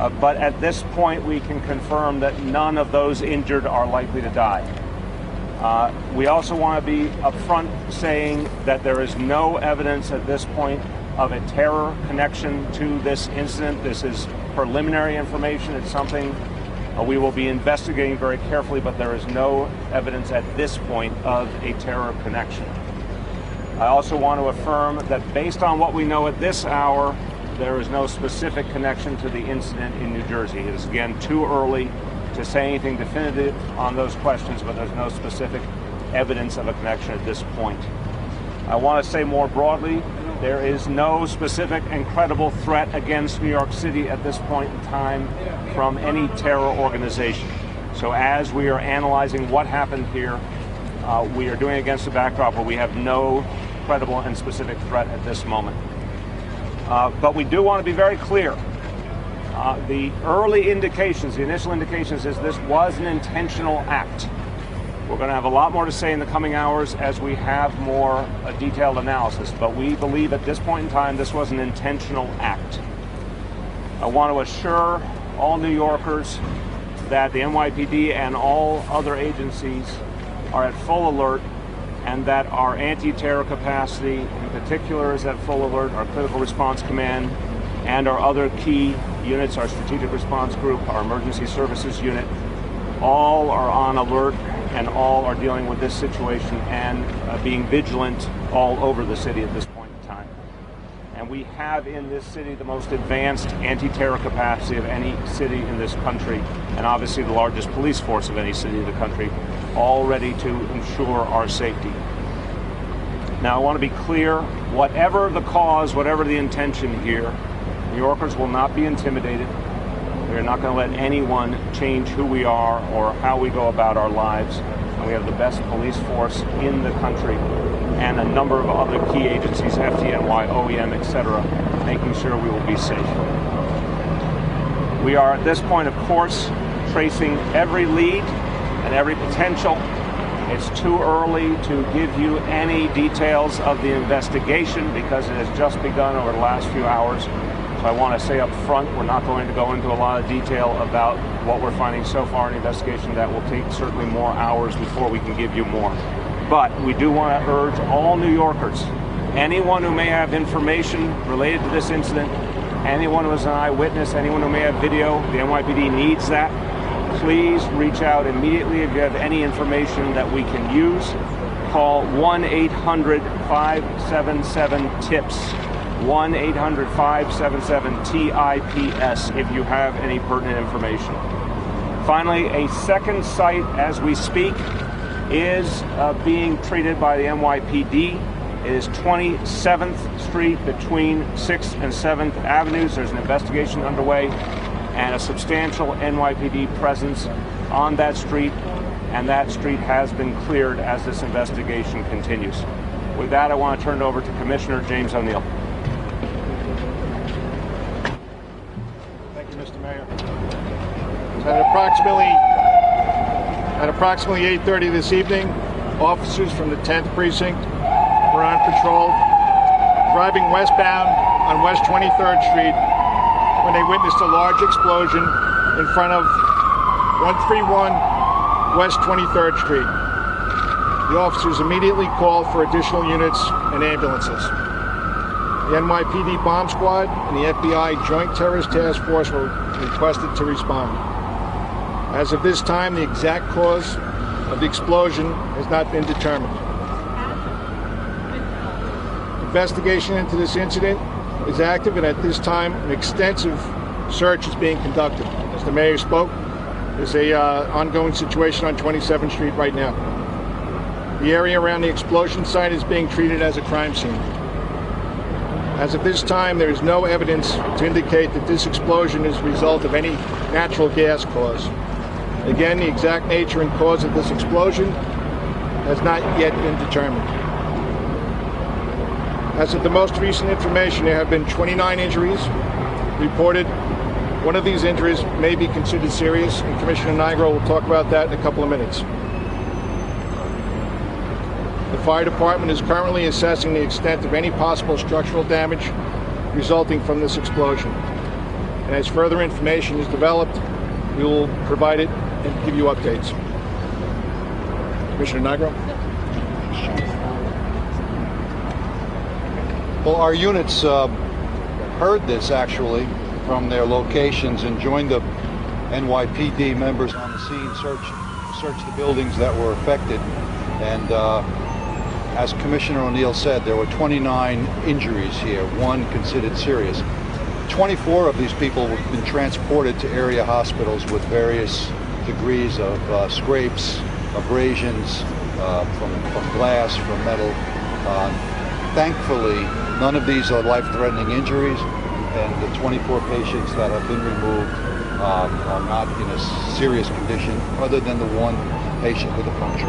But at this point, we can confirm that none of those injured are likely to die. We also want to be upfront saying that there is no evidence at this point of a terror connection to this incident. This is preliminary information. It's something we will be investigating very carefully, but there is no evidence at this point of a terror connection. I also want to affirm that based on what we know at this hour, there is no specific connection to the incident in New Jersey. It is, again, too early to say anything definitive on those questions, but there's no specific evidence of a connection at this point. I want to say more broadly, there is no specific and credible threat against New York City at this point in time from any terror organization. So as we are analyzing what happened here, we are doing it against the backdrop where we have no credible and specific threat at this moment. But we do want to be very clear. The early indications, the initial indications, is this was an intentional act. We're going to have a lot more to say in the coming hours as we have more detailed analysis, but we believe at this point in time this was an intentional act. I want to assure all New Yorkers that the NYPD and all other agencies are at full alert, and that our anti-terror capacity in particular is at full alert, our Critical Response Command and our other key units, our Strategic Response Group, our Emergency Services Unit, all are on alert and all are dealing with this situation and being vigilant all over the city at this point in time. And we have in this city the most advanced anti-terror capacity of any city in this country, and obviously the largest police force of any city in the country, all ready to ensure our safety. Now, I want to be clear, whatever the cause, whatever the intention here, New Yorkers will not be intimidated. We are not going to let anyone change who we are or how we go about our lives. And we have the best police force in the country and a number of other key agencies, FDNY, OEM, etc., making sure we will be safe. We are at this point, of course, tracing every lead and every potential. It's too early to give you any details of the investigation because it has just begun over the last few hours. So I want to say up front, we're not going to go into a lot of detail about what we're finding so far in the investigation. That will take certainly more hours before we can give you more. But we do want to urge all New Yorkers, anyone who may have information related to this incident, anyone who is an eyewitness, anyone who may have video, the NYPD needs that. Please reach out immediately if you have any information that we can use. Call 1-800-577-TIPS, 1-800-577-TIPS if you have any pertinent information. Finally, a second site as we speak is being treated by the NYPD. It is 27th Street between 6th and 7th Avenues. There's an investigation underway and a substantial NYPD presence on that street, and that street has been cleared as this investigation continues. With that, I want to turn it over to Commissioner James O'Neill. Thank you, Mr. Mayor. At approximately 8:30 this evening, officers from the 10th Precinct were on patrol, driving westbound on West 23rd Street when they witnessed a large explosion in front of 131 West 23rd Street. The officers immediately called for additional units and ambulances. The NYPD Bomb Squad and the FBI Joint Terrorist Task Force were requested to respond. As of this time, the exact cause of the explosion has not been determined. Investigation into this incident is active, and at this time, an extensive search is being conducted. As the mayor spoke, there's a ongoing situation on 27th Street right now. The area around the explosion site is being treated as a crime scene. As of this time, there is no evidence to indicate that this explosion is a result of any natural gas cause. Again, the exact nature and cause of this explosion has not yet been determined. As of the most recent information, there have been 29 injuries reported. One of these injuries may be considered serious, and Commissioner Nigro will talk about that in a couple of minutes. The fire department is currently assessing the extent of any possible structural damage resulting from this explosion. and as further information is developed, we will provide it and give you updates. Commissioner Nigro? Well, our units heard this actually from their locations and joined the NYPD members on the scene, searched the buildings that were affected, and as Commissioner O'Neill said, there were 29 injuries here, one considered serious. 24 of these people have been transported to area hospitals with various degrees of scrapes, abrasions from glass, from metal. Thankfully, none of these are life-threatening injuries, and the 24 patients that have been removed are not in a serious condition, other than the one patient with a puncture.